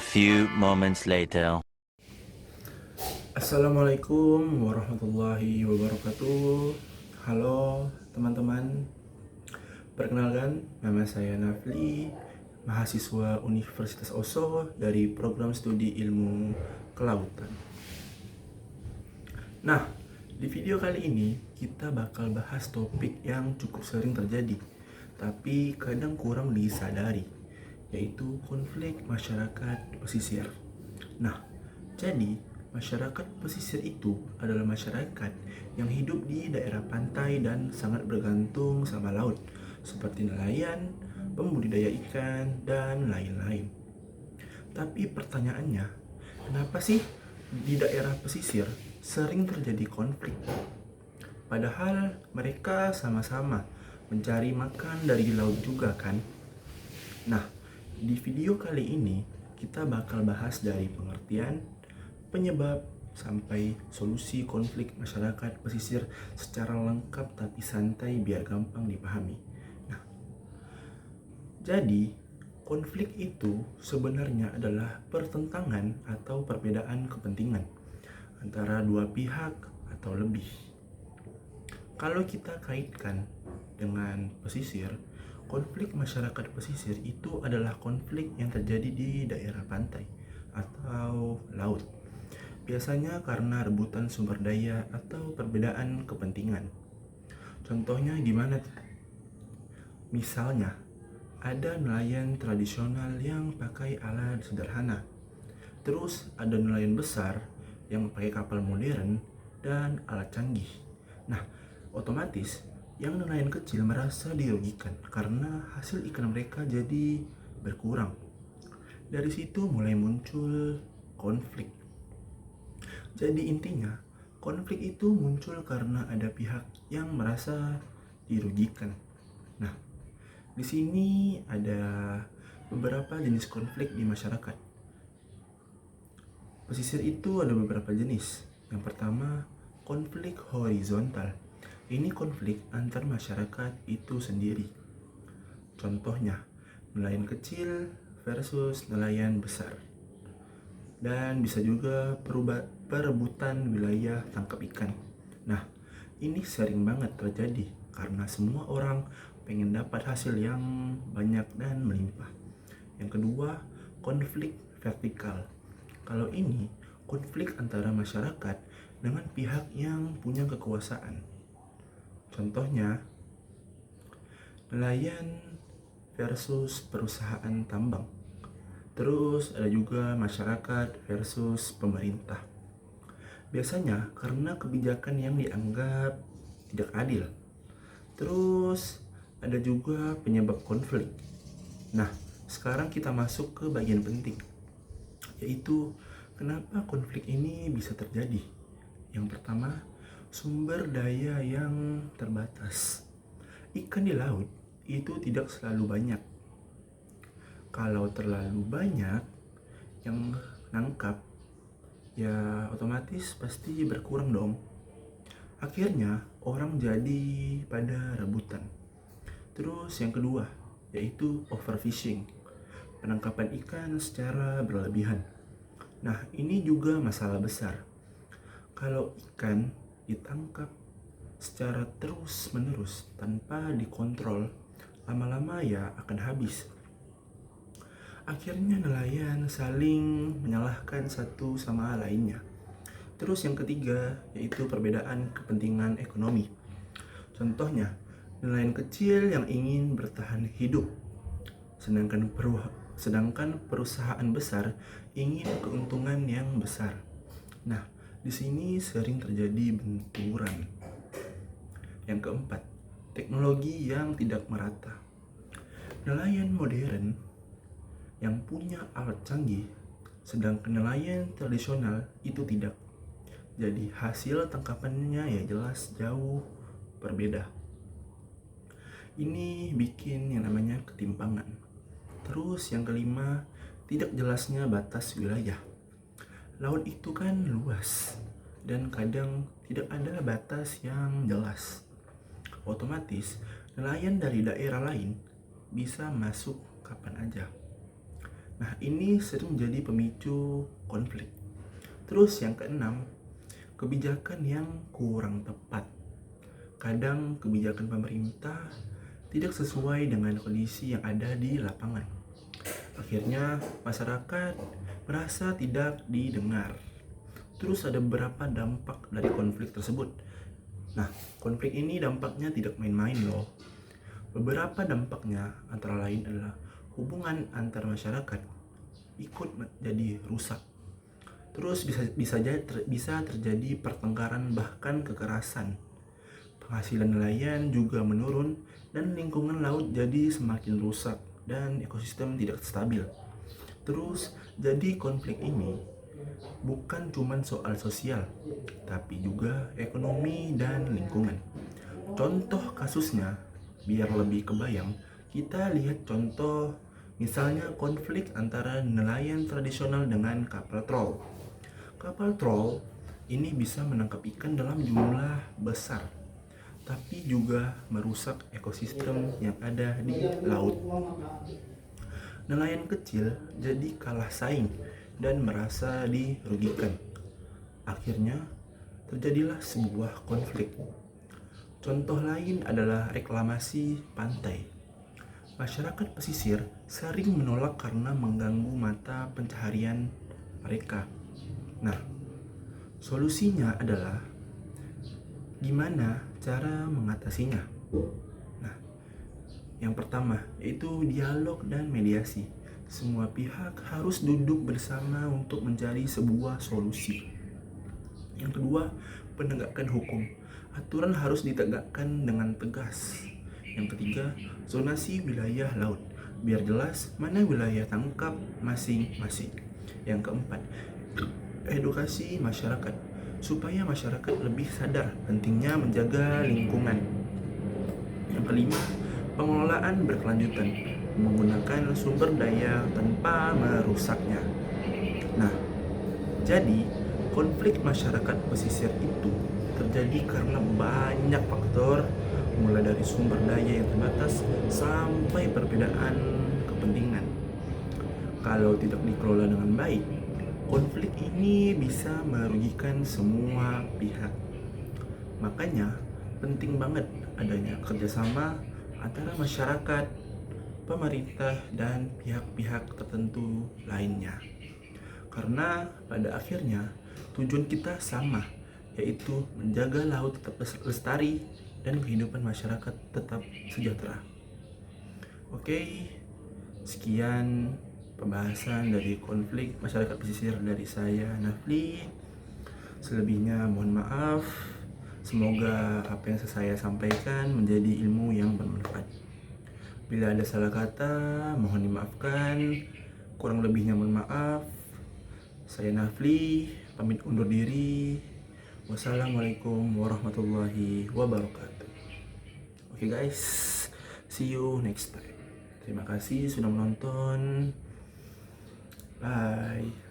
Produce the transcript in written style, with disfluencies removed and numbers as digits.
few moments later. Assalamualaikum warahmatullahi wabarakatuh. Halo teman-teman, perkenalkan nama saya Nafli, mahasiswa Universitas Oso dari program studi ilmu kelautan. Nah, di video kali ini kita bakal bahas topik yang cukup sering terjadi, tapi kadang kurang disadari, yaitu konflik masyarakat pesisir. Nah, jadi masyarakat pesisir itu adalah masyarakat yang hidup di daerah pantai dan sangat bergantung sama laut, seperti nelayan, pembudidaya ikan, dan lain-lain. Tapi pertanyaannya, kenapa sih di daerah pesisir sering terjadi konflik? Padahal mereka sama-sama mencari makan dari laut juga kan? Nah, di video kali ini kita bakal bahas dari pengertian, penyebab, sampai solusi konflik masyarakat pesisir secara lengkap tapi santai biar gampang dipahami. Nah, jadi konflik itu sebenarnya adalah pertentangan atau perbedaan kepentingan antara dua pihak atau lebih. Kalau kita kaitkan dengan pesisir, konflik masyarakat pesisir itu adalah konflik yang terjadi di daerah pantai atau laut. Biasanya karena rebutan sumber daya atau perbedaan kepentingan. Contohnya gimana? Misalnya, ada nelayan tradisional yang pakai alat sederhana. Terus ada nelayan besar yang pakai kapal modern dan alat canggih. Nah, otomatis yang nelayan kecil merasa dirugikan karena hasil ikan mereka jadi berkurang. Dari situ mulai muncul konflik. Jadi intinya, konflik itu muncul karena ada pihak yang merasa dirugikan. Nah, di sini ada beberapa jenis konflik di masyarakat. Pesisir itu ada beberapa jenis. Yang pertama, konflik horizontal. Ini konflik antar masyarakat itu sendiri. Contohnya, nelayan kecil versus nelayan besar. Dan bisa juga perebutan wilayah tangkap ikan. Nah, ini sering banget terjadi karena semua orang pengen dapat hasil yang banyak dan melimpah. Yang kedua, konflik vertikal. Kalau ini konflik antara masyarakat dengan pihak yang punya kekuasaan. Contohnya, nelayan versus perusahaan tambang. Terus ada juga masyarakat versus pemerintah. Biasanya karena kebijakan yang dianggap tidak adil. Terus ada juga penyebab konflik. Nah, sekarang kita masuk ke bagian penting, yaitu kenapa konflik ini bisa terjadi. Yang pertama, sumber daya yang terbatas. Ikan di laut itu tidak selalu banyak. Kalau terlalu banyak yang nangkap, ya otomatis pasti berkurang dong. Akhirnya orang jadi pada rebutan. Terus yang kedua, yaitu overfishing. Penangkapan ikan secara berlebihan. Nah, ini juga masalah besar. Kalau ikan ditangkap secara terus-menerus tanpa dikontrol, lama-lama ya akan habis. Akhirnya nelayan saling menyalahkan satu sama lainnya. Terus yang ketiga, yaitu perbedaan kepentingan ekonomi. Contohnya, nelayan kecil yang ingin bertahan hidup, sedangkan perusahaan besar ingin keuntungan yang besar. Nah, di sini sering terjadi benturan. Yang keempat, teknologi yang tidak merata. Nelayan modern yang punya alat canggih, sedangkan nelayan tradisional itu tidak. Jadi hasil tangkapannya ya jelas jauh berbeda. Ini bikin yang namanya ketimpangan. Terus yang kelima, tidak jelasnya batas wilayah. Laut itu kan luas dan kadang tidak ada batas yang jelas. Otomatis nelayan dari daerah lain bisa masuk kapan aja. Nah, ini sering menjadi pemicu konflik. Terus yang keenam, kebijakan yang kurang tepat. Kadang kebijakan pemerintah tidak sesuai dengan kondisi yang ada di lapangan. Akhirnya masyarakat merasa tidak didengar. Terus ada beberapa dampak dari konflik tersebut. Nah, konflik ini dampaknya tidak main-main loh. Beberapa dampaknya antara lain adalah hubungan antar masyarakat ikut menjadi rusak. Terus bisa terjadi pertengkaran bahkan kekerasan. Penghasilan nelayan juga menurun dan lingkungan laut jadi semakin rusak dan ekosistem tidak stabil. Terus jadi konflik ini bukan cuma soal sosial, tapi juga ekonomi dan lingkungan. Contoh kasusnya, biar lebih kebayang, kita lihat contoh misalnya konflik antara nelayan tradisional dengan kapal troll. Kapal troll ini bisa menangkap ikan dalam jumlah besar, tapi juga merusak ekosistem yang ada di laut. Nelayan kecil jadi kalah saing dan merasa dirugikan. Akhirnya terjadilah sebuah konflik. Contoh lain adalah reklamasi pantai. Masyarakat pesisir sering menolak karena mengganggu mata pencaharian mereka. Nah, solusinya adalah gimana cara mengatasinya? Nah, yang pertama yaitu dialog dan mediasi. Semua pihak harus duduk bersama untuk mencari sebuah solusi. Yang kedua, penegakan hukum. Aturan harus ditegakkan dengan tegas. Yang ketiga, zonasi wilayah laut. Biar jelas mana wilayah tangkap masing-masing. Yang keempat, edukasi masyarakat. Supaya masyarakat lebih sadar pentingnya menjaga lingkungan. Yang kelima, pengelolaan berkelanjutan. Menggunakan sumber daya tanpa merusaknya. Nah, jadi konflik masyarakat pesisir itu terjadi karena banyak faktor, mulai dari sumber daya yang terbatas sampai perbedaan kepentingan. Kalau tidak dikelola dengan baik, konflik ini bisa merugikan semua pihak. Makanya penting banget adanya kerjasama antara masyarakat, pemerintah, dan pihak-pihak tertentu lainnya. Karena pada akhirnya tujuan kita sama, yaitu menjaga laut tetap lestari dan kehidupan masyarakat tetap sejahtera. Oke, sekian pembahasan dari konflik masyarakat pesisir dari saya, Nafli. Selebihnya mohon maaf. Semoga apa yang saya sampaikan menjadi ilmu yang bermanfaat. Bila ada salah kata, mohon dimaafkan. Kurang lebihnya mohon maaf. Saya Nafli, pamit undur diri. Wassalamualaikum warahmatullahi wabarakatuh. Oke guys, see you next time. Terima kasih sudah menonton. Bye.